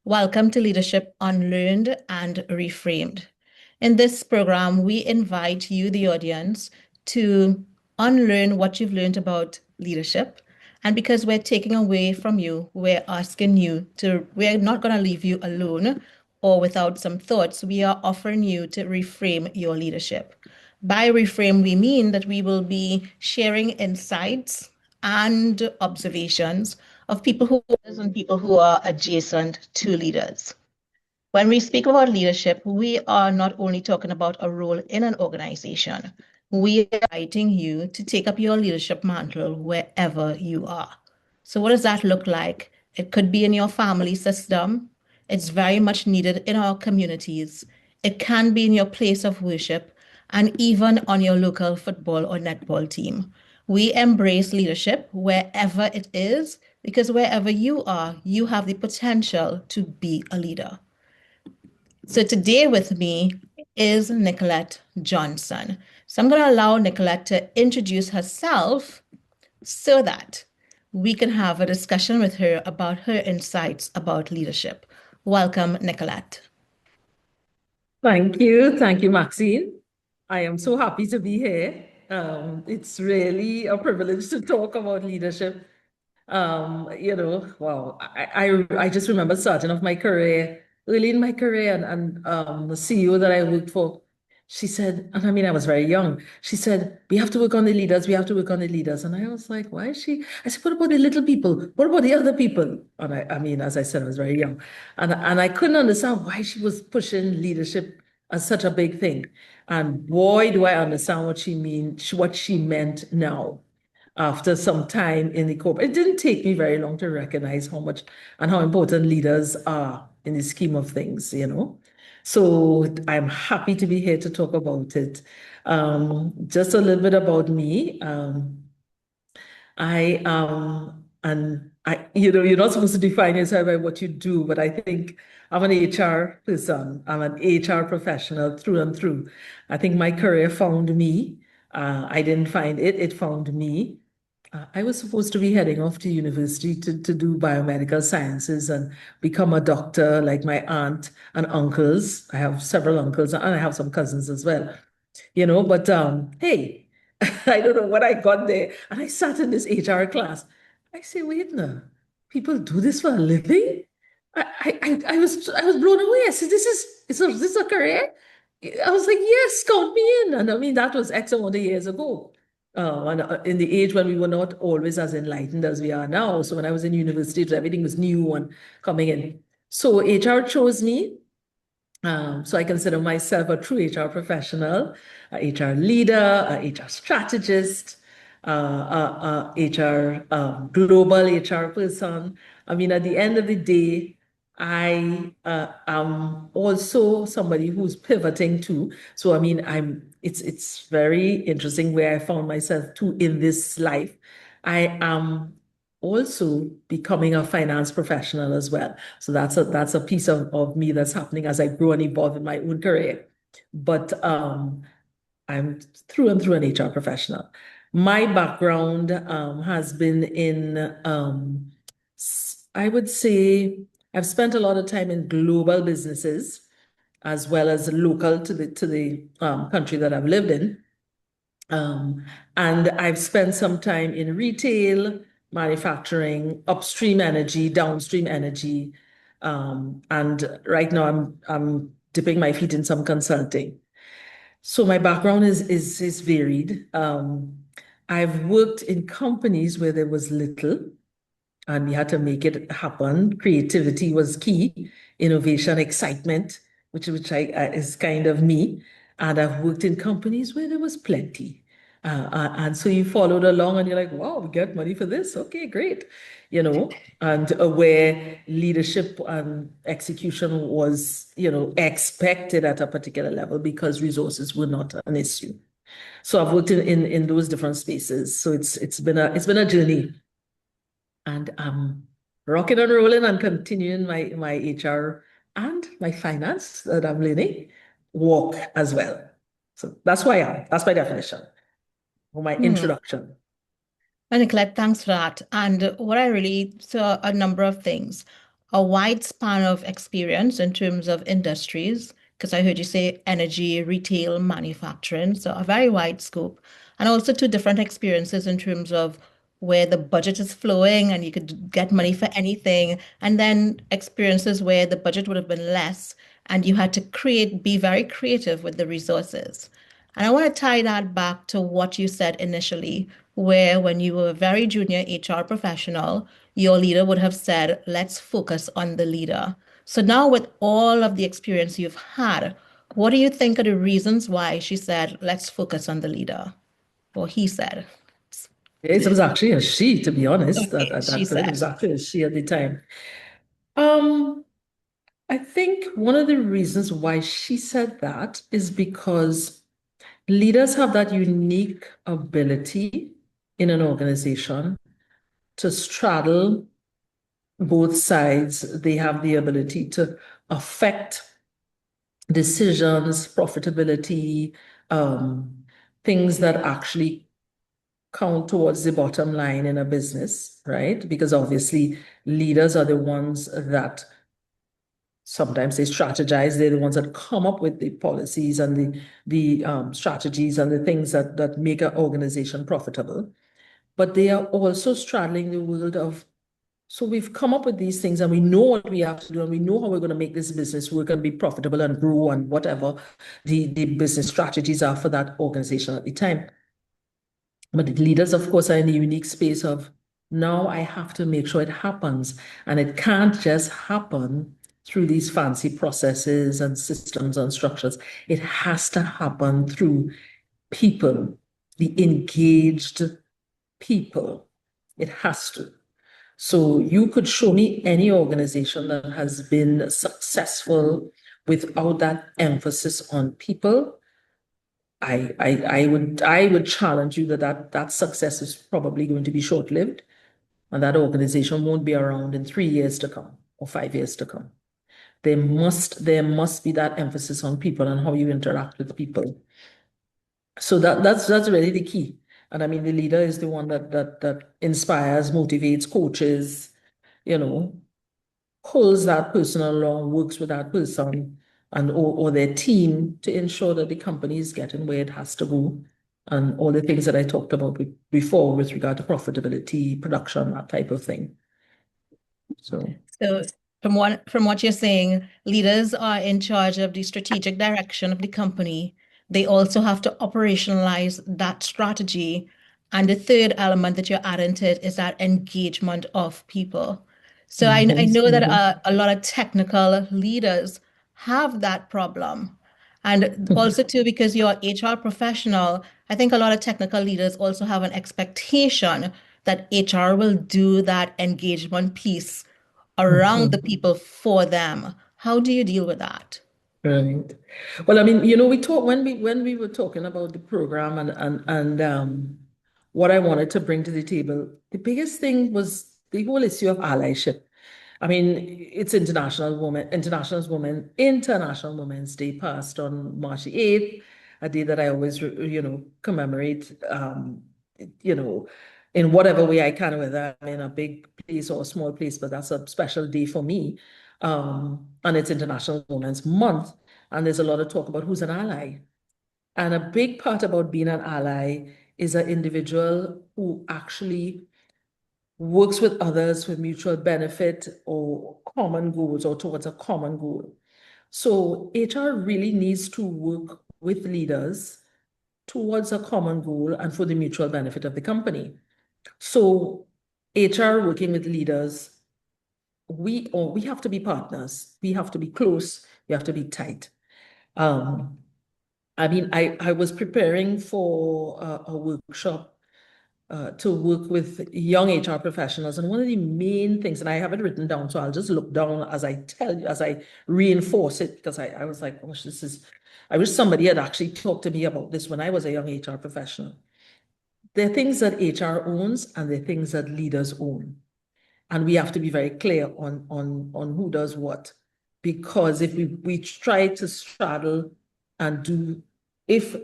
Welcome to Leadership Unlearned and Reframed. In this program, we invite you, the audience, to unlearn what you've learned about leadership. And because we're taking away from you, we're asking you to, we're not going to leave you alone or without some thoughts. We are offering you to reframe your leadership. By reframe, we mean that we will be sharing insights and observations of people who and people who are adjacent to leaders. When we speak about leadership, we are not only talking about a role in an organization, we are inviting you to take up your leadership mantle wherever you are. So, what does that look like? It could be in your family system, it's very much needed in our communities, it can be in your place of worship, and even on your local football or netball team. We embrace leadership wherever it is because wherever you are, you have the potential to be a leader. So today with me is Nicolette Johnson. So I'm going to allow Nicolette to introduce herself so that we can have a discussion with her about her insights about leadership. Welcome, Nicolette. Thank you. Thank you, Maxine. I am so happy to be here. It's really a privilege to talk about leadership. Wow, I just remember starting off my career, early in my career, and the CEO that I worked for, she said, and I mean, I was very young. She said, we have to work on the leaders, we have to work on the leaders. And I was like, why is she? I said, what about the little people? What about the other people? And I mean, as I said, I was very young. And I couldn't understand why she was pushing leadership as such a big thing. And boy, do I understand what she meant now after some time in the corporate. It didn't take me very long to recognize how much and how important leaders are in the scheme of things. So I'm happy to be here to talk about it. Just a little bit about me. You're not supposed to define yourself by what you do, but I think I'm an HR person. I'm an HR professional through and through. I think my career found me. I didn't find it, it found me. I was supposed to be heading off to university to do biomedical sciences and become a doctor like my aunt and uncles. I have several uncles and I have some cousins as well. But hey, I don't know what I got there. And I sat in this HR class. I say, wait now, people do this for a living? I was blown away. I said, this is a career? I was like, yes, count me in. And I mean, that was X amount of years ago. And in the age when we were not always as enlightened as we are now. So when I was in university, everything was new and coming in. So HR chose me. So I consider myself a true HR professional, a HR leader, a HR strategist, a HR global HR person. I mean, at the end of the day, I am also somebody who's pivoting too. So I mean, it's very interesting where I found myself too in this life. I am also becoming a finance professional as well. So that's a piece of me that's happening as I grow and evolve in my own career. But I'm through and through an HR professional. My background has been in, I would say, I've spent a lot of time in global businesses as well as local to the country that I've lived in. And I've spent some time in retail, manufacturing, upstream energy, downstream energy. And right now I'm dipping my feet in some consulting. So my background is varied. I've worked in companies where there was little and we had to make it happen. Creativity was key, innovation, excitement, which is kind of me. And I've worked in companies where there was plenty. And so you followed along and you're like, wow, we get money for this. Okay, great. And where leadership and execution was expected at a particular level because resources were not an issue. So I've worked in those different spaces. So it's been a journey. And I'm rocking and rolling and continuing my HR and my finance that I'm learning walk as well. So that's who I am. That's my definition or my Hmm. introduction. And Nicolette, thanks for that. And what I really saw a number of things. a wide span of experience in terms of industries, because I heard you say energy, retail, manufacturing, so a very wide scope, and also two different experiences in terms of where the budget is flowing and you could get money for anything, and then experiences where the budget would have been less and you had to be very creative with the resources. And I want to tie that back to what you said initially, where when you were a very junior HR professional, your leader would have said, let's focus on the leader. So now, with all of the experience you've had, what do you think are the reasons why she said, let's focus on the leader? Or he said, It was actually a she, to be honest. okay, At she that point, it said. was actually a she at the time. Um, I think one of the reasons why she said that is because leaders have that unique ability in an organization to straddle both sides. They have the ability to affect decisions, profitability, things that actually count towards the bottom line in a business, right? Because obviously leaders are the ones that sometimes they strategize. They're the ones that come up with the policies and the strategies and the things that make an organization profitable. But they are also straddling the world of, so we've come up with these things and we know what we have to do and we know how we're going to make this business work and be profitable and grow and whatever the business strategies are for that organization at the time. But the leaders, of course, are in a unique space of now I have to make sure it happens. And it can't just happen through these fancy processes and systems and structures. It has to happen through people, the engaged people. It has to. So you could show me any organization that has been successful without that emphasis on people. I would challenge you that success is probably going to be short-lived, and that organization won't be around in 3 years to come or 5 years to come. There must be that emphasis on people and how you interact with people. So that's really the key. And I mean, the leader is the one that inspires, motivates, coaches, you know, pulls that person along, works with that person and or their team to ensure that the company is getting where it has to go. And all the things that I talked about before with regard to profitability, production, that type of thing. So So from what you're saying, leaders are in charge of the strategic direction of the company. They also have to operationalize that strategy. And the third element that you're adding to it is that engagement of people. So I know that a lot of technical leaders have that problem. And also too, because you're HR professional, I think a lot of technical leaders also have an expectation that HR will do that engagement piece around the Mhm. people for them. How do you deal with that? Right. Well, I mean, we talked when we were talking about the program and what I wanted to bring to the table. The biggest thing was the whole issue of allyship. I mean, it's International Women's Day passed on March 8th, a day that I always, commemorate, you know, in whatever way I can, whether I'm in a big place or a small place, but that's a special day for me. And it's International Women's Month, and there's a lot of talk about who's an ally. And a big part about being an ally is an individual who actually works with others for mutual benefit or common goals or towards a common goal. So HR really needs to work with leaders towards a common goal and for the mutual benefit of the company. So HR working with leaders, we have to be partners. We have to be close. We have to be tight. Um, I mean, I was preparing for a workshop to work with young HR professionals. And one of the main things, and I have it written down, so I'll just look down as I tell you, as I reinforce it, because I was like, gosh, I wish somebody had actually talked to me about this when I was a young HR professional. There are things that HR owns and there are things that leaders own. And we have to be very clear on who does what. Because if we try to straddle and do, if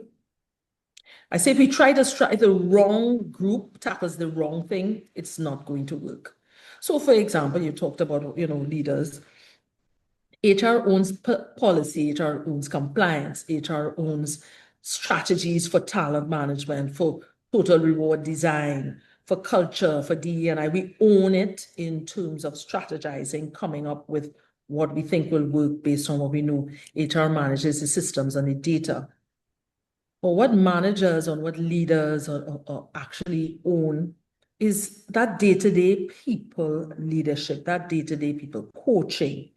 I say if we try to strike the wrong group tackles the wrong thing, it's not going to work. So, for example, you talked about, leaders. HR owns policy, HR owns compliance, HR owns strategies for talent management, for total reward design, for culture, for DE&I. We own it in terms of strategizing, coming up with what we think will work based on what we know. HR manages the systems and the data. But what managers or what leaders or actually own is that day-to-day people leadership, that day-to-day people coaching,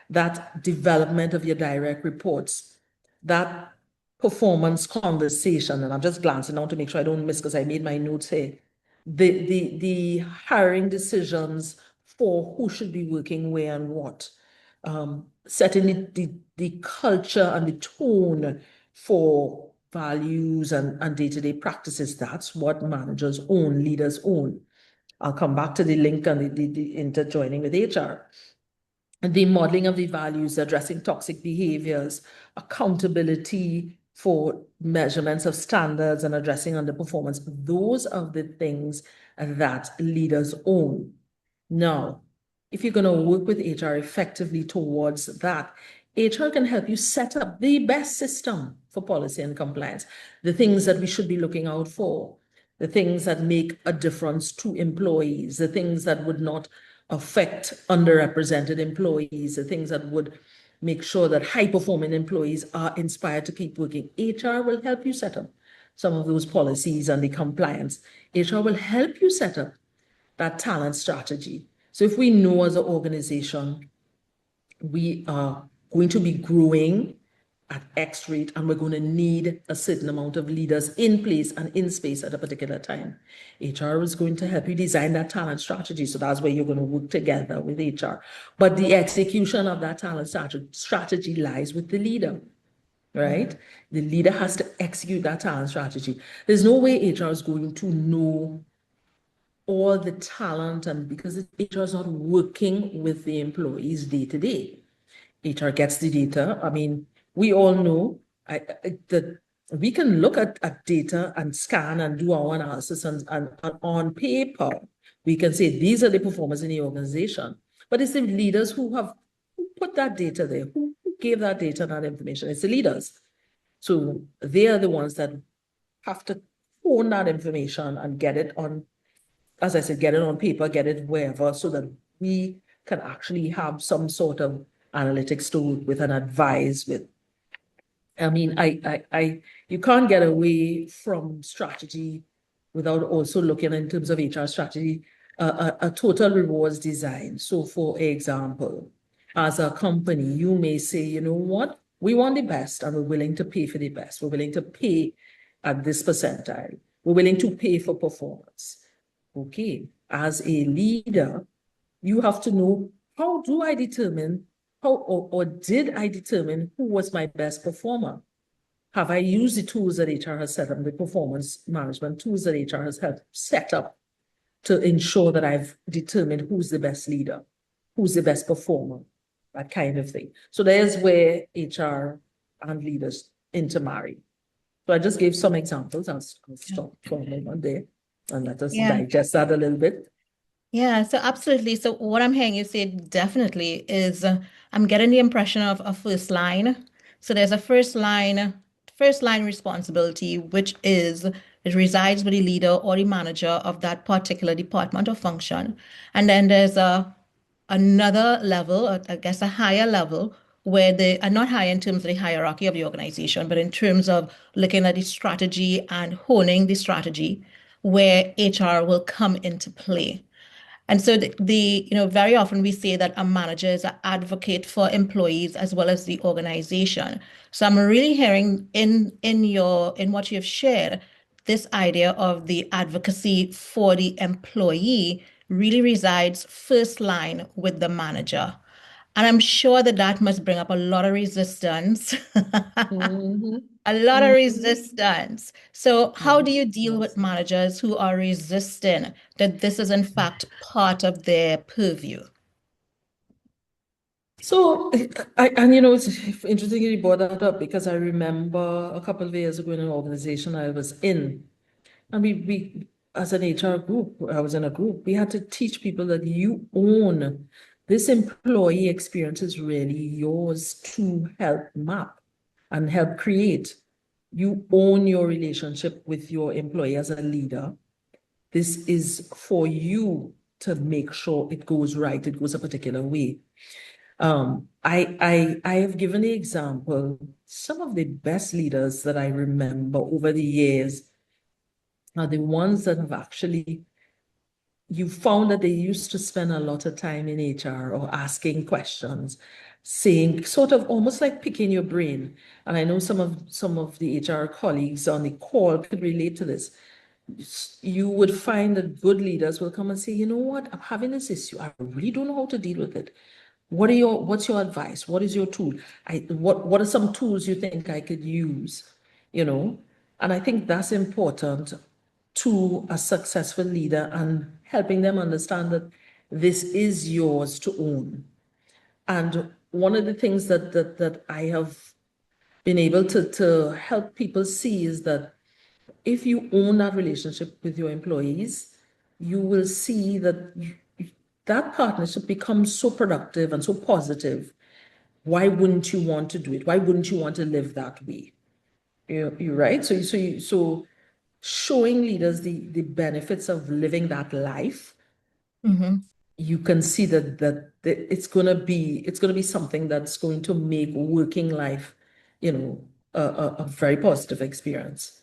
that development of your direct reports, that performance conversation. And I'm just glancing down to make sure I don't miss because I made my notes here. The hiring decisions for who should be working where and what. Setting the culture and the tone for values and day-to-day practices. That's what managers own, leaders own. I'll come back to the link and the interjoining with HR. And the modeling of the values, addressing toxic behaviors, accountability for measurements of standards and addressing underperformance. Those are the things that leaders own. Now, if you're going to work with HR effectively towards that, HR can help you set up the best system for policy and compliance, the things that we should be looking out for, the things that make a difference to employees, the things that would not affect underrepresented employees, the things that would make sure that high-performing employees are inspired to keep working. HR will help you set up some of those policies and the compliance. HR will help you set up that talent strategy. So if we know as an organization, we are going to be growing at X rate and we're going to need a certain amount of leaders in place and in space at a particular time. HR is going to help you design that talent strategy. So that's where you're going to work together with HR. But the execution of that talent strategy lies with the leader, right? The leader has to execute that talent strategy. There's no way HR is going to know all the talent, and because HR is not working with the employees day to day. HR gets the data. I mean, we all know that we can look at data and scan and do our analysis and on paper, we can say these are the performers in the organization. But it's the leaders who put that data there, who gave that data and that information. It's the leaders. So they are the ones that have to own that information and get it on, as I said, get it on paper, get it wherever, so that we can actually have some sort of analytics to work with and advise with. I mean, you can't get away from strategy without also looking in terms of HR strategy, a total rewards design. So for example, as a company, you may say, you know what, we want the best and we're willing to pay for the best. We're willing to pay at this percentile. We're willing to pay for performance. Okay, as a leader, you have to know, how do I determine, or did I determine who was my best performer? Have I used the tools that HR has set up, the performance management tools that HR has helped set up to ensure that I've determined who's the best leader, who's the best performer, that kind of thing. So there's where HR and leaders intermarry. So I just gave some examples. I'll stop for a moment there and let us digest that a little bit. Yeah, so absolutely. So what I'm hearing you say definitely is I'm getting the impression of a first line. So there's a first line responsibility, which is it resides with the leader or the manager of that particular department or function. And then there's another level, I guess a higher level, where they are not high in terms of the hierarchy of the organization, but in terms of looking at the strategy and honing the strategy, where HR will come into play. And so very often we say that a manager is an advocate for employees as well as the organization. So I'm really hearing in what you've shared, this idea of the advocacy for the employee really resides first line with the manager. And I'm sure that that must bring up a lot of resistance. Mm-hmm. A lot of Mm-hmm. resistance. So, how do you deal with managers who are resisting that this is in fact part of their purview? So, it's interesting you brought that up because I remember a couple of years ago in an organization I was in, and as an HR group, I was in a group, we had to teach people that you own this employee experience is really yours to help map and help create. You own your relationship with your employee as a leader. This is for you to make sure it goes right, it goes a particular way. I have given the example, some of the best leaders that I remember over the years are the ones that have actually, you found that they used to spend a lot of time in HR or asking questions, saying sort of almost like picking your brain. And I know some of the HR colleagues on the call could relate to this. You would find that good leaders will come and say, you know what, I'm having this issue. I really don't know how to deal with it. What's your advice? What is your tool? What are some tools you think I could use? You know, and I think that's important to a successful leader and helping them understand that this is yours to own. And one of the things that I have been able to help people see is that if you own that relationship with your employees, you will see that that partnership becomes so productive and so positive. Why wouldn't you want to do it? Why wouldn't you want to live that way? You're right. So showing leaders the benefits of living that life, Mm-hmm. you can see that it's gonna be something that's going to make working life, a very positive experience.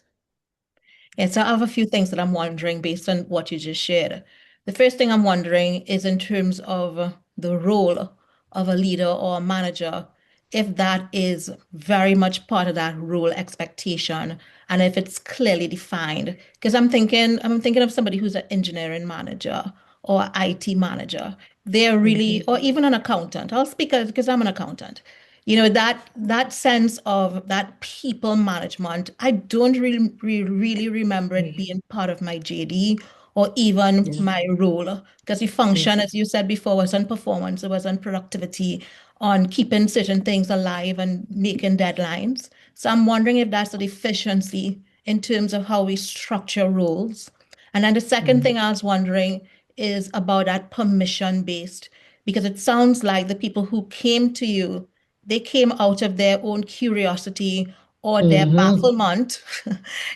Yeah, so I have a few things that I'm wondering based on what you just shared. The first thing I'm wondering is in terms of the role of a leader or a manager, if that is very much part of that role expectation and if it's clearly defined. Because I'm thinking of somebody who's an engineering manager or IT manager. They're really, Mhm. or even an accountant. I'll speak because I'm an accountant. That sense of that people management, I don't really remember it Mhm. being part of my JD or even Yeah, my role. Because the yeah, function, as you said before, was on performance, it was on productivity, on keeping certain things alive and making deadlines. So I'm wondering if that's a deficiency in terms of how we structure roles. And then the second mhm. thing I was wondering is about that permission based, because it sounds like the people who came to you, they came out of their own curiosity or their Mhm. bafflement.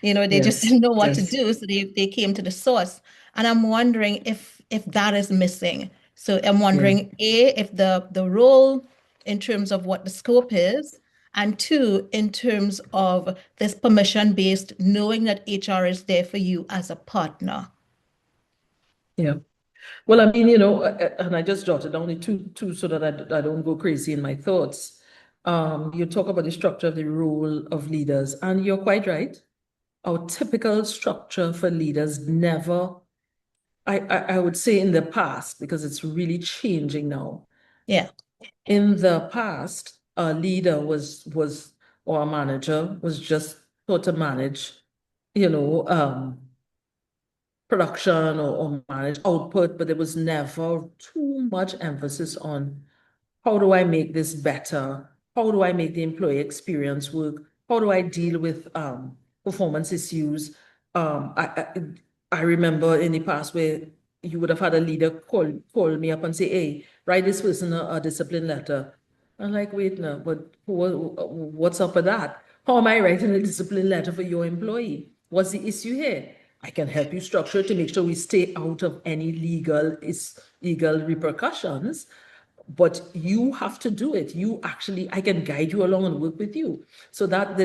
They just Yes, didn't know what to yes, do. So they came to the source. And I'm wondering if that is missing. So I'm yeah. wondering, A, if the role in terms of what the scope is, and two, in terms of this permission-based, knowing that HR is there for you as a partner. Yeah. Well, I mean, and I just jotted down the two so that I don't go crazy in my thoughts. You talk about the structure of the role of leaders, and you're quite right. Our typical structure for leaders never, I would say in the past, because it's really changing now. Yeah. In the past, a leader or a manager was just thought to manage, you know, production or manage output, but there was never too much emphasis on how do I make this better? How do I make the employee experience work? How do I deal with performance issues? I remember in the past where you would have had a leader call me up and say, "Hey, write this person a discipline letter." I'm like, wait now, but what's up with that? How am I writing a discipline letter for your employee? What's the issue here? I can help you structure it to make sure we stay out of any legal repercussions, but you have to do it. I can guide you along and work with you. So that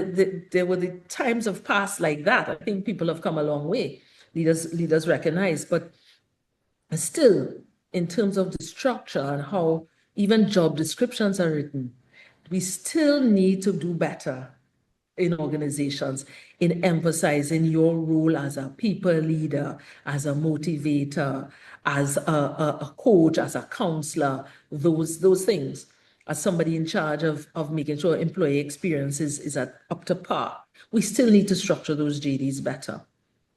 there were the times of past like that. I think people have come a long way. Leaders recognize, but still, in terms of the structure and how even job descriptions are written, we still need to do better in organizations in emphasizing your role as a people leader, as a motivator, as a coach, as a counselor, those things, as somebody in charge of making sure employee experience is at up to par. We still need to structure those JDs better.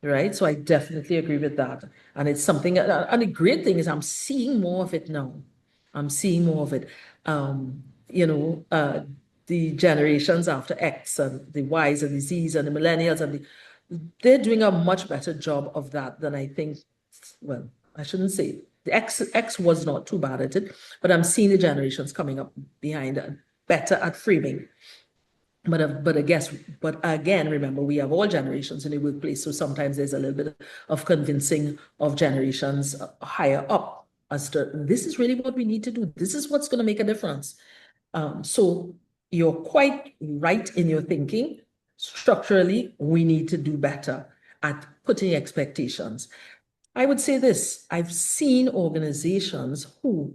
Right. So I definitely agree with that. And it's something, and the great thing is I'm seeing more of it now. I'm seeing more of it. Um, you know, uh, the generations after X and the Ys and the Zs and the millennials and they're doing a much better job of that than I think. Well, I shouldn't say the X was not too bad at it, but I'm seeing the generations coming up behind better at framing. But I guess, but again, remember, we have all generations in the workplace, so sometimes there's a little bit of convincing of generations higher up as to this is really what we need to do. This is what's going to make a difference. So you're quite right in your thinking. Structurally, we need to do better at putting expectations. I would say this: I've seen organizations who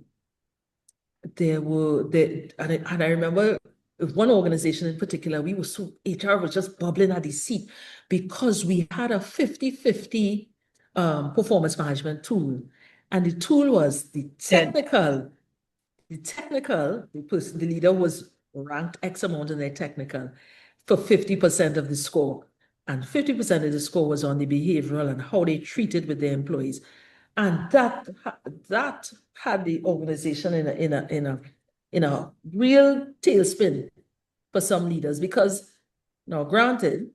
and I remember one organization in particular, we were so, HR was just bubbling at the seat because we had a 50-50 performance management tool. And the tool was the technical, the person, the leader was ranked X amount in their technical for 50% of the score. And 50% of the score was on the behavioral and how they treated with their employees. And that had the organization in a real tailspin for some leaders because now granted,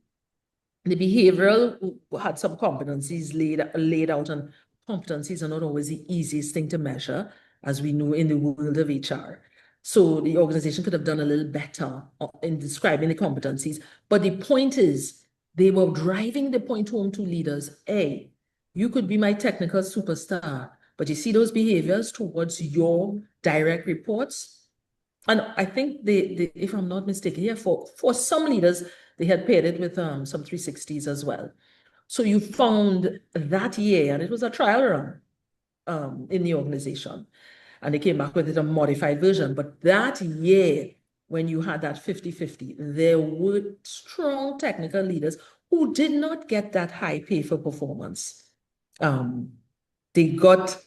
the behavioral had some competencies laid out, and competencies are not always the easiest thing to measure, as we know in the world of HR. So the organization could have done a little better in describing the competencies. But the point is, they were driving the point home to leaders. A, you could be my technical superstar, but you see those behaviors towards your direct reports. And I think if I'm not mistaken, yeah, for some leaders, they had paired it with some 360s as well. So you found that year, and it was a trial run in the organization, and they came back with it a modified version. But that year, when you had that 50-50, there were strong technical leaders who did not get that high pay for performance. They got,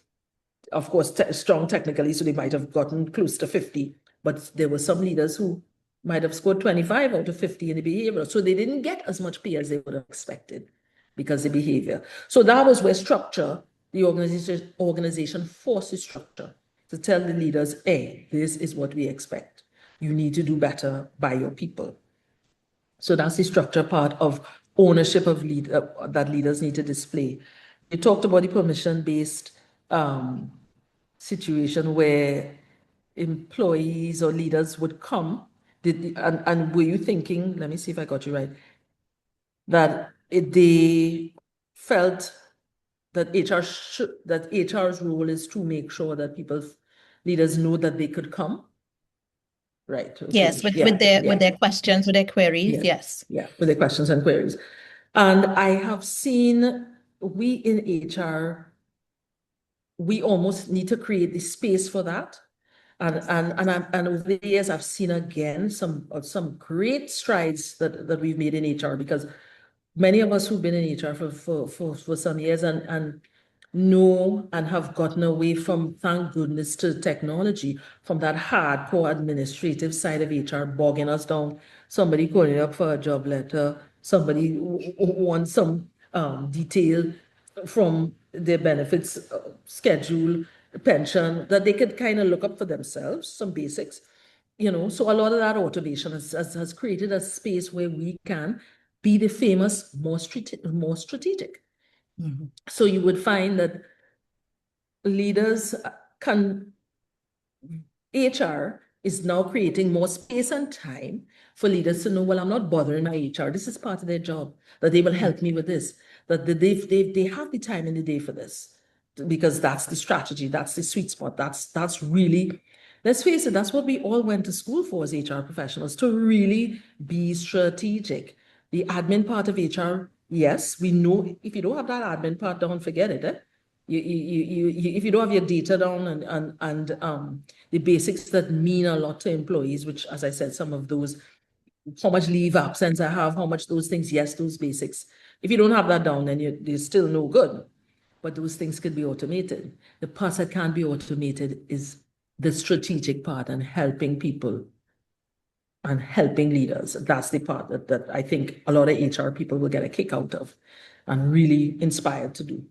of course, strong technically, so they might have gotten close to 50, but there were some leaders who might have scored 25 out of 50 in the behavior. So they didn't get as much pay as they would have expected because of the behavior. So that was where structure, the organization forces structure to tell the leaders, hey, this is what we expect. You need to do better by your people. So that's the structure part of ownership of that leaders need to display. You talked about the permission-based situation where employees or leaders would come. And were you thinking, let me see if I got you right, that they felt that HR's role is to make sure that leaders know that they could come? Right. Okay. Yes, with their questions, with their queries, yes. Yeah, with their questions and queries. And I have seen we in HR, we almost need to create the space for that. And over the years, I've seen again some great strides that we've made in HR, because many of us who've been in HR for some years and know and have gotten away from, thank goodness, to technology, from that hardcore administrative side of HR bogging us down. Somebody calling up for a job letter, somebody who wants some detail from their benefits schedule, pension, that they could kind of look up for themselves, some basics. So a lot of that automation has created a space where we can be the famous more strategic. Mm-hmm. So you would find that leaders HR is now creating more space and time for leaders to know, well, I'm not bothering my HR. This is part of their job, that they will help me with this, that they have the time in the day for this, because that's the strategy, that's the sweet spot. That's really, let's face it, that's what we all went to school for as HR professionals, to really be strategic. The admin part of HR, yes, we know if you don't have that admin part down, forget it. If you don't have your data down and the basics that mean a lot to employees, which, as I said, some of those, how much leave absence I have, how much those things, yes, those basics. If you don't have that down, then you're still no good. But those things could be automated. The part that can't be automated is the strategic part and helping people and helping leaders. That's the part that I think a lot of HR people will get a kick out of and really inspired to do.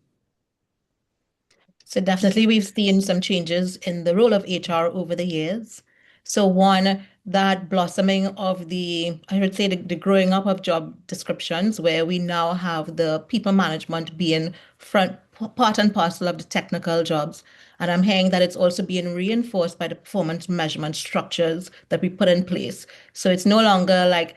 So definitely we've seen some changes in the role of HR over the years. So one, that blossoming of I would say, the growing up of job descriptions, where we now have the people management being part and parcel of the technical jobs. And I'm hearing that it's also being reinforced by the performance measurement structures that we put in place. So it's no longer like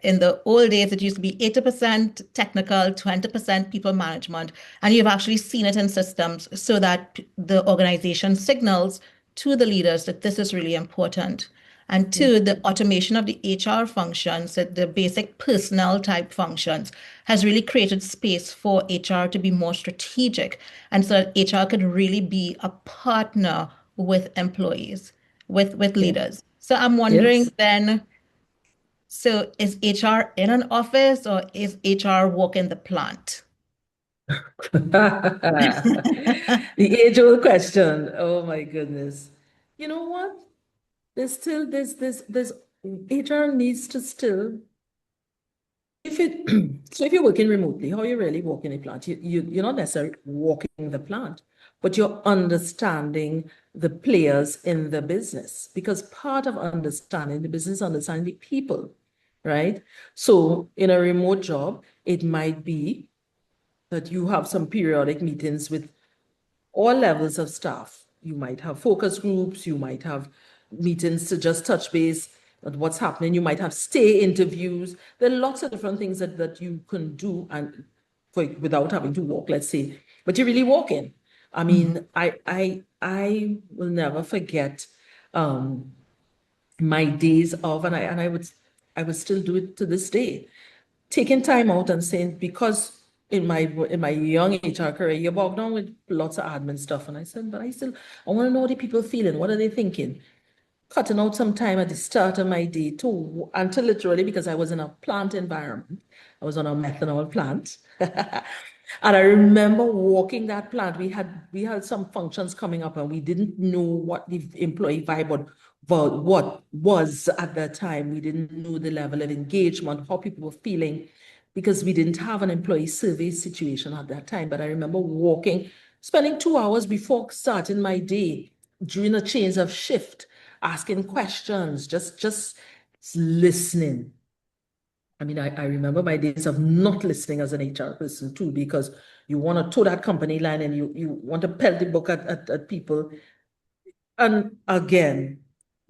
in the old days, it used to be 80% technical, 20% people management. And you've actually seen it in systems so that the organization signals to the leaders that this is really important. And two, the automation of the HR functions, the basic personnel type functions, has really created space for HR to be more strategic. And so that HR could really be a partner with employees, with Yeah. leaders. So I'm wondering Yes. then, so is HR in an office or is HR walking the plant? The age-old question. Oh my goodness. You know what? There's still there's HR needs to still if it so if you're working remotely, how you really working a plant? You're not necessarily walking the plant, but you're understanding the players in the business because part of understanding the business is understanding the people, right? So in a remote job, it might be that you have some periodic meetings with all levels of staff. You might have focus groups, you might have meetings to just touch base on what's happening, you might have stay interviews. There are lots of different things that you can do and without having to walk, let's say, but you're really walking. I Mhm. mean, I will never forget um, my days of, and I would still do it to this day, taking time out and saying, because in my young HR career, you're bogged down with lots of admin stuff. And I said, but I want to know what the people feeling. What are they thinking? Cutting out some time at the start of my day to, and to literally, because I was in a plant environment. I was on a methanol plant. And I remember walking that plant. We had some functions coming up and we didn't know what the employee vibe what was at that time. We didn't know the level of engagement, how people were feeling, because we didn't have an employee survey situation at that time. But I remember spending 2 hours before starting my day during a change of shift, asking questions, just listening. I mean, I remember my days of not listening as an HR person too, because you want to toe that company line and you want to pelt the book at people. And again,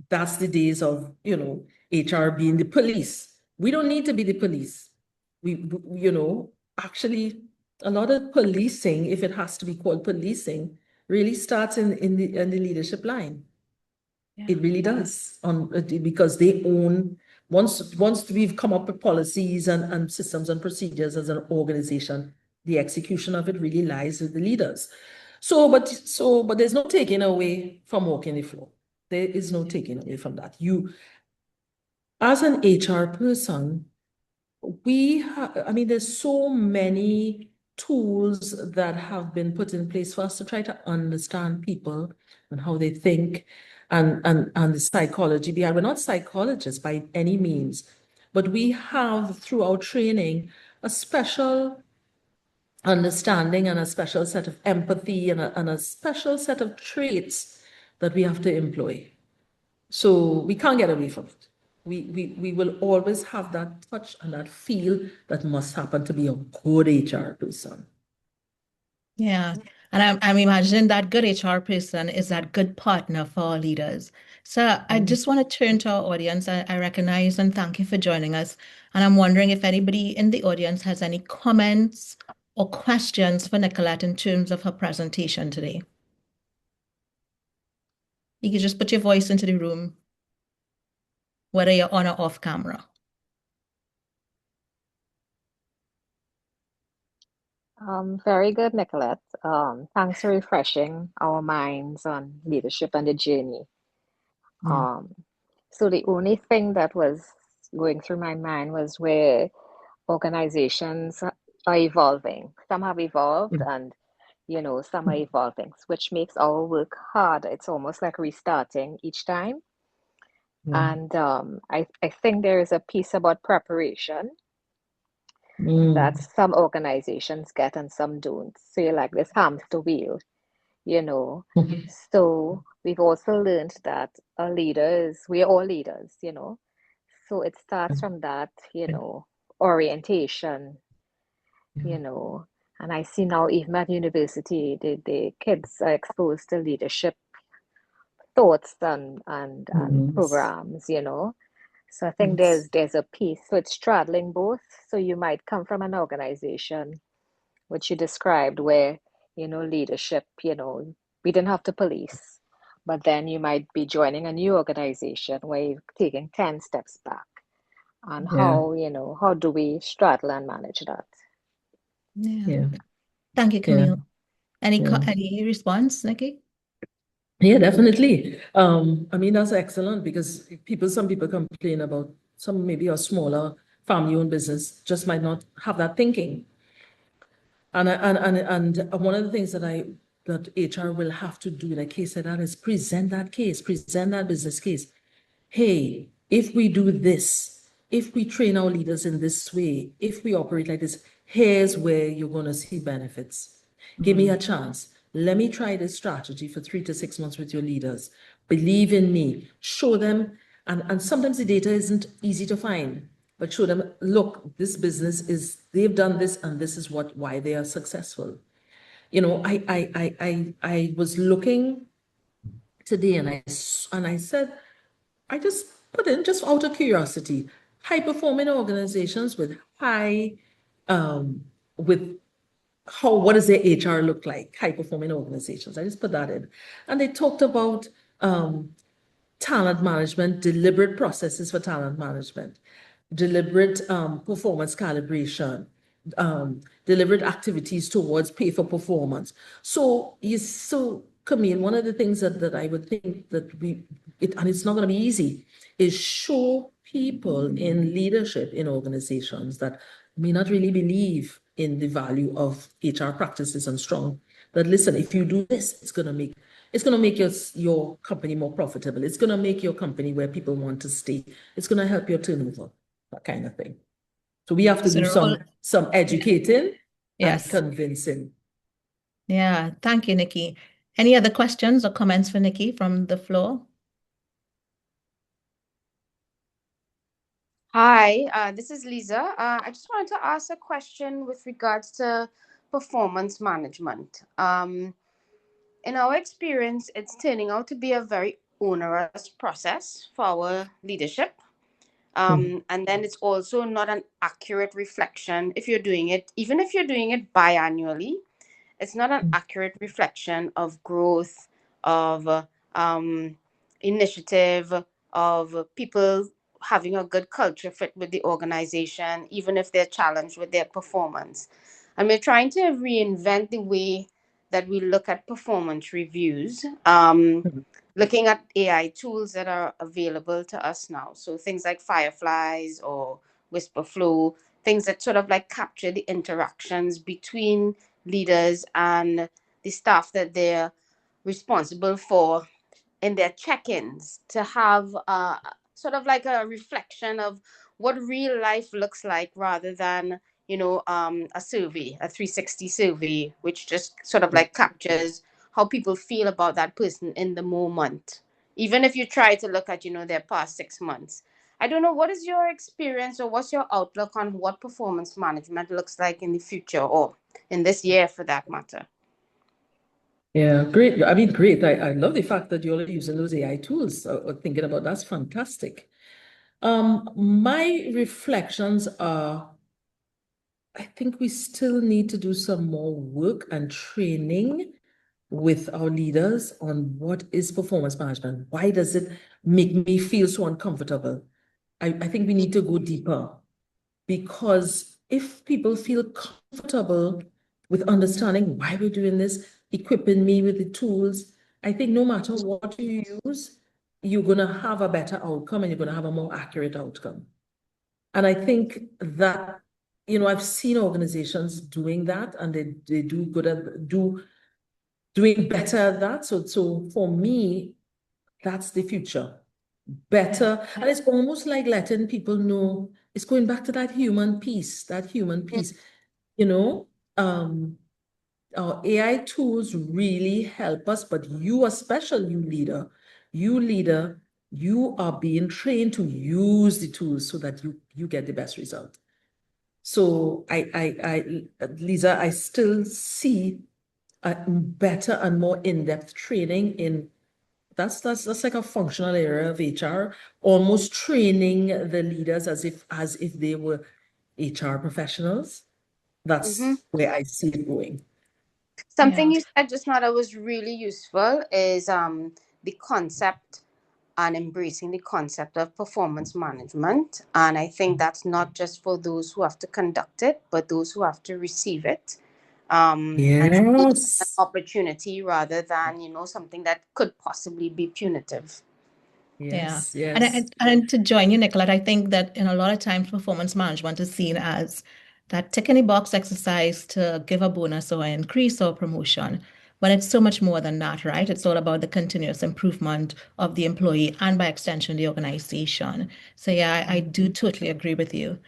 that's the days of, HR being the police. We don't need to be the police. Actually, a lot of policing, if it has to be called policing, really starts in the leadership line. Yeah. It really does because they own once we've come up with policies and systems and procedures as an organization, the execution of it really lies with the leaders. But there's no taking away from walking the floor. There is no taking away from that. You, as an HR person, I mean, there's so many tools that have been put in place for us to try to understand people and how they think and the psychology behind. We're not psychologists by any means, but we have through our training a special understanding and a special set of empathy and a special set of traits that we have to employ. So we can't get away from it. We will always have that touch and that feel that must happen to be a good HR person. Yeah. And I'm imagining that good HR person is that good partner for our leaders. So I Mm. just want to turn to our audience. I recognize and thank you for joining us. And I'm wondering if anybody in the audience has any comments or questions for Nicolette in terms of her presentation today. You can just put your voice into the room, whether you're on or off camera. Very good, Nicolette. Thanks for refreshing our minds on leadership and the journey. Yeah. Um, so the only thing that was going through my mind was where organizations are evolving. Some have evolved Mm. and, some are evolving, which makes our work harder. It's almost like restarting each time. Yeah. And I think there is a piece about preparation that Mm. some organizations get and some don't. So you're like this hamster wheel. you know. Mhm. So we've also learned that we're all leaders, you know. So it starts from that, orientation, you know. And I see now even at university, the kids are exposed to leadership thoughts and Yes. programs, you know. So I think Yes. there's a piece. So it's straddling both. So you might come from an organization which you described where, leadership, we didn't have to police. But then you might be joining a new organization where you're taking 10 steps back. And Yeah. how do we straddle and manage that? Yeah. Yeah. Thank you, Yeah. Camille. Any Yeah. any response, Nikki? Yeah, definitely. I mean, that's excellent because some people complain about some maybe a smaller family-owned business just might not have that thinking. And one of the things that HR will have to do in a case like that is present that case, present that business case. Hey, if we do this, if we train our leaders in this way, if we operate like this, here's where you're going to see benefits. Give me a chance. Let me try this strategy for 3 to 6 months with your leaders. Believe in me. Show them, and sometimes the data isn't easy to find, but show them, look, this business they've done this, and this is why they are successful. I was looking today, and I said, I just put in, just out of curiosity, high performing organizations with with what does their HR look like? High performing organizations. I just put that in. And they talked about talent management, deliberate processes for talent management, deliberate performance calibration, deliberate activities towards pay for performance. So Camille, one of the things that I would think and it's not going to be easy, is show people in leadership in organizations that may not really believe in the value of HR practices and strong, that listen, if you do this, it's going to make your company more profitable. It's going to make your company where people want to stay. It's going to help your turnover, that kind of thing. So we have to So do they're all, some educating and yes. convincing. Yeah. Thank you, Nikki. Any other questions or comments for Nikki from the floor? Hi, this is Lisa. I just wanted to ask a question with regards to performance management. In our experience, it's turning out to be a very onerous process for our leadership. And then it's also not an accurate reflection if you're doing it, even if you're doing it biannually, it's not an accurate reflection of growth, of initiative, of people having a good culture fit with the organization, even if they're challenged with their performance. And we're trying to reinvent the way that we look at performance reviews, looking at AI tools that are available to us now. So things like Fireflies or Whisperflow, things that sort of like capture the interactions between leaders and the staff that they're responsible for in their check-ins, to have sort of like a reflection of what real life looks like, rather than a survey, a 360 survey, which just sort of like captures how people feel about that person in the moment, even if you try to look at their past 6 months. I don't know, what is your experience, or what's your outlook on what performance management looks like in the future, or in this year for that matter? Yeah, great. I mean, great. I love the fact that you're using those AI tools or thinking about that's fantastic. My reflections are, I think we still need to do some more work and training with our leaders on what is performance management. Why does it make me feel so uncomfortable? I think we need to go deeper, because if people feel comfortable with understanding why we're doing this, equipping me with the tools, I think no matter what you use, you're going to have a better outcome and you're going to have a more accurate outcome. And I think that, I've seen organizations doing that, and they do good at doing better at that. So for me, that's the future. Better. And it's almost like letting people know, it's going back to that human piece, you know. our AI tools really help us, but you, especially you leader, you are being trained to use the tools so that you get the best result. So Lisa, I still see a better and more in-depth training in that's like a functional area of HR, almost training the leaders as if they were HR professionals. Mm-hmm. That's where I see it going. Something Yeah. you said just now that was really useful is the concept and embracing the concept of performance management. And I think that's not just for those who have to conduct it, but those who have to receive it. And see it as an Yes. opportunity rather than, something that could possibly be punitive. Yeah. Yes. And, Yes. and to join you, Nicolette, I think that in a lot of times performance management is seen as that tick in the box exercise to give a bonus or increase or promotion. But it's so much more than that, right? It's all about the continuous improvement of the employee and by extension, the organization. So yeah, I do totally agree with you.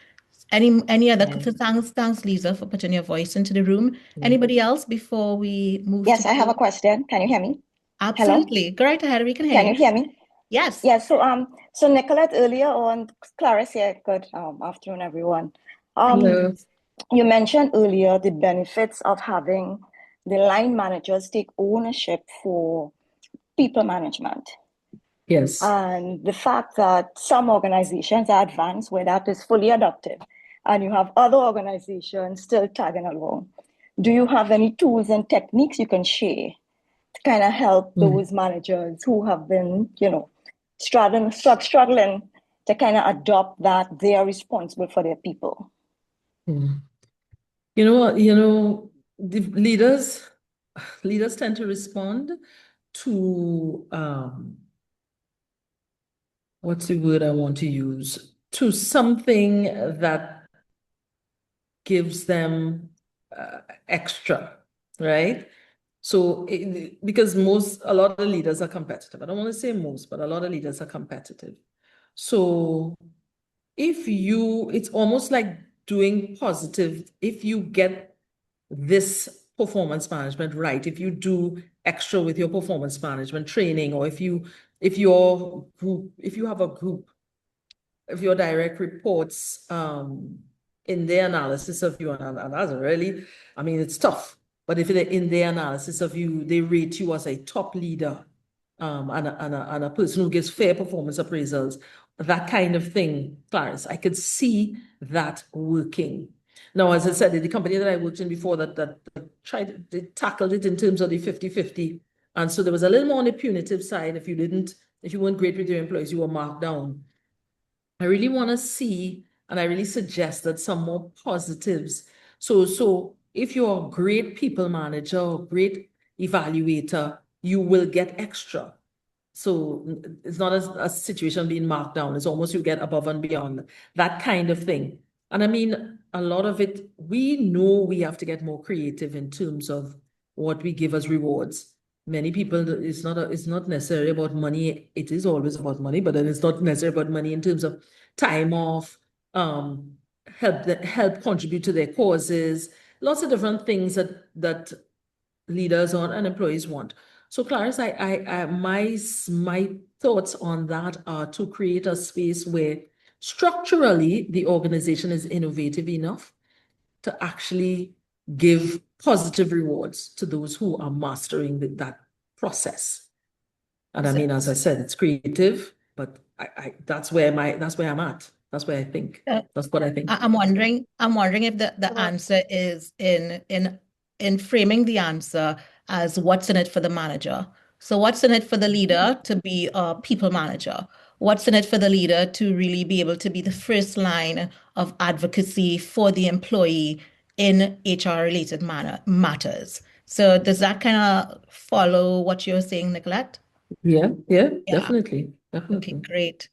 Any other Yeah. so thanks, Lisa, for putting your voice into the room. Yeah. Anybody else before we move to Yes, I have a question. Can you hear me? Hello? absolutely. Go right ahead, we can hear Can you you. hear me? Yes. Yeah, so Nicolette, earlier on, Clarice here, good afternoon, everyone. Hello. You mentioned earlier the benefits of having the line managers take ownership for people management. Yes. And the fact that some organizations are advanced where that is fully adopted, and you have other organizations still tagging along. Do you have any tools and techniques you can share to kind of help those managers who have been, struggling to kind of adopt that they are responsible for their people? Mm. You know what? The leaders tend to respond to what's the word I want to use? To something that gives them extra, right? So, because a lot of leaders are competitive. I don't want to say most, but a lot of leaders are competitive. So, it's almost like doing positive. If you get this performance management right, if you do extra with your performance management training, or if you have a group of your direct reports in their analysis of you, and that's really, I mean, it's tough, but if in their analysis of you, they rate you as a top leader and a person who gives fair performance appraisals, that kind of thing, Clarence, I could see that working. Now, as I said, the company that I worked in before that they tackled it in terms of the 50-50. And so there was a little more on the punitive side. If you weren't great with your employees, you were marked down. I really want to see, and I really suggest that some more positives. So if you're a great people manager or great evaluator, you will get extra. So it's not a situation being marked down. It's almost you get above and beyond, that kind of thing. And I mean, a lot of it, we know we have to get more creative in terms of what we give as rewards. Many people, it's not necessarily about money. It is always about money, but then it's not necessarily about money in terms of time off, help contribute to their causes, lots of different things that leaders and employees want. So, Clarence, my thoughts on that are to create a space where structurally the organization is innovative enough to actually give positive rewards to those who are mastering that process. And I So, mean, as I said, it's creative, but that's where I'm at. That's where I think. uh, That's what I think. I'm wondering if the Well, answer is in framing the answer as what's in it for the manager. So what's in it for the leader to be a people manager? What's in it for the leader to really be able to be the first line of advocacy for the employee in HR related matters? So does that kind of follow what you're saying, Nicolette? Yeah, Yeah. definitely, Okay, definitely. great.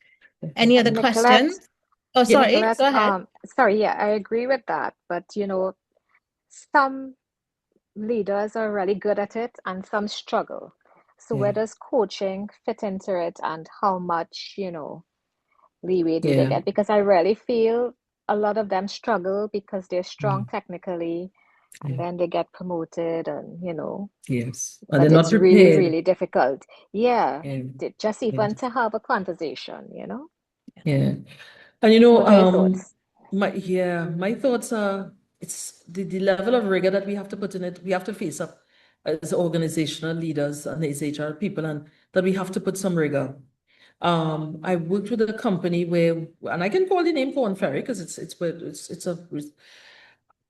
Any other Nicolette, questions? Oh, Yeah. sorry, Nicolette, go ahead. sorry, yeah, I agree with that. But some leaders are really good at it and some struggle. So where Yeah, does coaching fit into it and how much, leeway do they yeah, get? Because I really feel a lot of them struggle because they're strong mm, technically, and then they get promoted, and Yes. And they're but not it's really, prepared. really difficult. Yeah, Yeah. just Yeah. even to have a conversation, Yeah. And What are your thoughts? my thoughts are it's the level of rigor that we have to put in it. We have to face up as organizational leaders and as HR people, and that we have to put some rigor. I worked with a company where, and I can call the name Corn Ferry because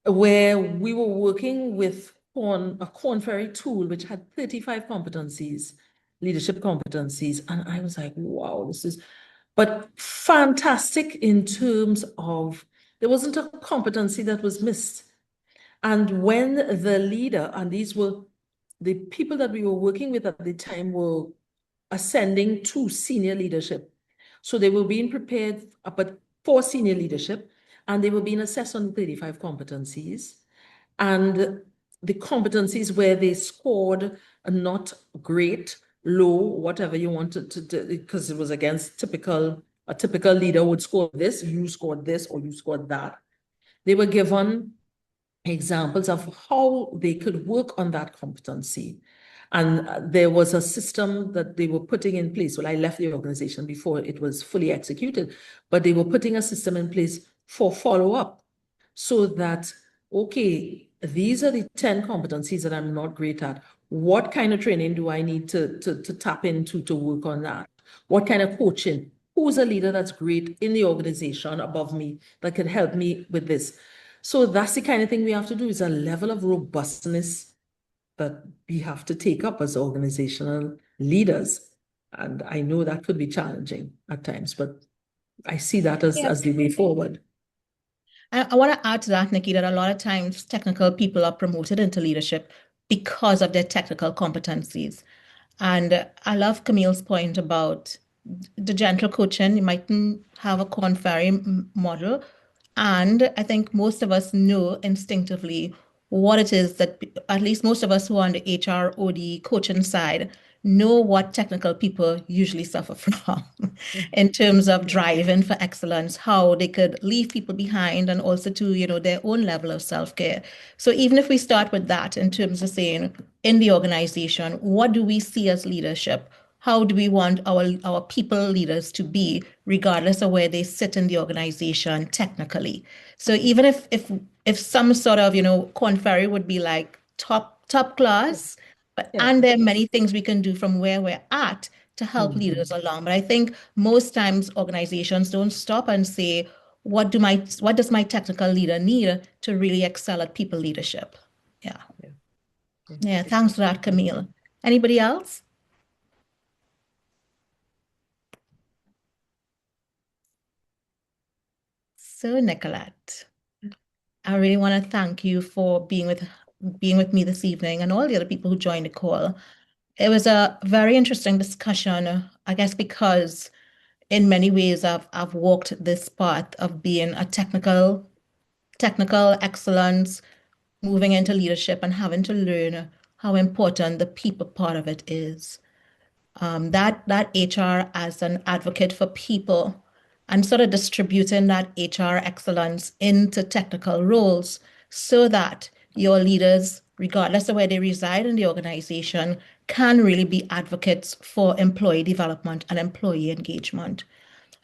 where we were working with a Corn Ferry tool which had 35 competencies, leadership competencies, and I was like, wow, but fantastic in terms of there wasn't a competency that was missed. And when the leader, and these were the people that we were working with at the time, were ascending to senior leadership. So they were being prepared but for senior leadership, and they were being assessed on 35 competencies. And the competencies where they scored a not great, low, whatever you wanted to do, because it was against a typical leader would score this, you scored this, or you scored that. They were given examples of how they could work on that competency. And there was a system that they were putting in place. Well, I left the organization before it was fully executed, but they were putting a system in place for follow-up so that, okay, these are the 10 competencies that I'm not great at. What kind of training do I need to tap into to work on that? What kind of coaching? Who's a leader that's great in the organization above me that can help me with this? So that's the kind of thing we have to do, is a level of robustness that we have to take up as organizational leaders. And I know that could be challenging at times, but I see that as the way forward. I want to add to that, Nikki, that a lot of times technical people are promoted into leadership because of their technical competencies. And I love Camille's point about the gentle coaching. You mightn't have a Corn Ferry model. And I think most of us know instinctively what it is that, at least most of us who are on the HR OD coaching side, know what technical people usually suffer from in terms of driving for excellence, how they could leave people behind, and also to, their own level of self-care. So even if we start with that in terms of saying in the organization, what do we see as leadership? How do we want our people leaders to be, regardless of where they sit in the organization technically? So even if some sort of, Corn Ferry would be like top class, but Yeah. and there are many things we can do from where we're at to help leaders along. But I think most times organizations don't stop and say, what does my technical leader need to really excel at people leadership? Yeah. Yeah, thanks for that, Camille. Anybody else? So, Nicolette, I really want to thank you for being with me this evening, and all the other people who joined the call. It was a very interesting discussion, I guess, because in many ways I've walked this path of being a technical excellence, moving into leadership, and having to learn how important the people part of it is. That HR as an advocate for people, and sort of distributing that HR excellence into technical roles so that your leaders, regardless of where they reside in the organization, can really be advocates for employee development and employee engagement.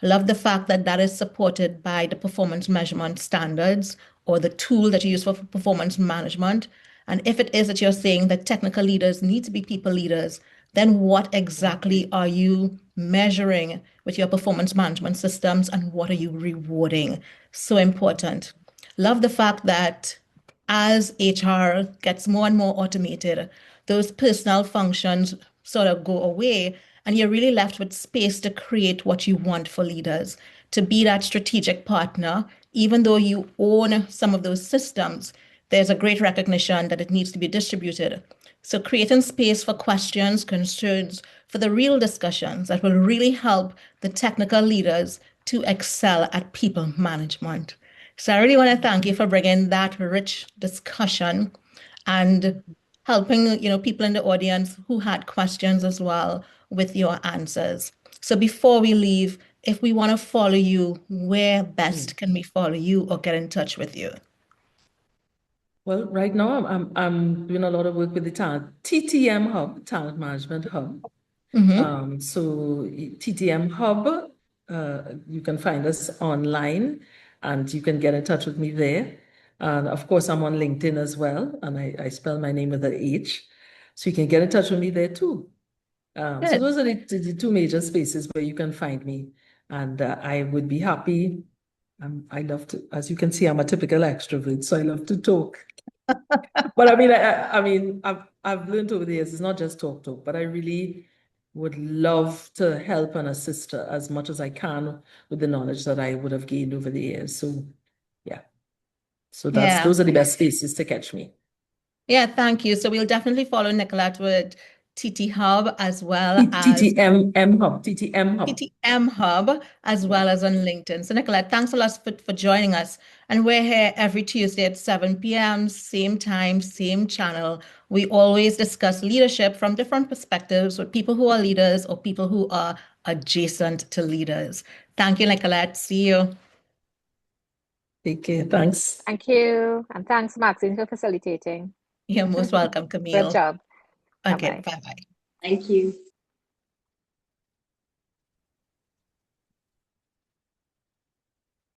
I love the fact that that is supported by the performance measurement standards, or the tool that you use for performance management. And if it is that you're saying that technical leaders need to be people leaders, then what exactly are you measuring with your performance management systems, and what are you rewarding? So important. Love the fact that as HR gets more and more automated, those personal functions sort of go away, and you're really left with space to create what you want for leaders, to be that strategic partner. Even though you own some of those systems, there's a great recognition that it needs to be distributed. So creating space for questions, concerns, for the real discussions that will really help the technical leaders to excel at people management. So I really want to thank you for bringing that rich discussion and helping, people in the audience who had questions as well with your answers. So before we leave, if we want to follow you, where best can we follow you or get in touch with you? Well, right now I'm doing a lot of work with the TTM Hub, Talent Management Hub. So TTM Hub, you can find us online and you can get in touch with me there. And of course, I'm on LinkedIn as well, and I spell my name with an H. So you can get in touch with me there too. So Good. those are the two major spaces where you can find me. And I would be happy. I love to, as you can see, I'm a typical extrovert, so I love to talk. But I mean, I've learned over the years, it's not just talk, but I really would love to help and assist as much as I can with the knowledge that I would have gained over the years. So yeah. So Yeah. those are the best spaces to catch me. Yeah, thank you. So we'll definitely follow Nicolette with TT Hub as well as TTM Hub, TTM Hub. TTM Hub, as well as on LinkedIn. So Nicolette, thanks a lot for joining us. And we're here every Tuesday at 7 p.m., same time, same channel. We always discuss leadership from different perspectives with people who are leaders or people who are adjacent to leaders. Thank you, Nicolette. See you. Take care. Thanks. Thank you. And thanks, Maxine, for facilitating. You're most welcome, Good Camille. job. Okay, Bye-bye. bye-bye. Thank you.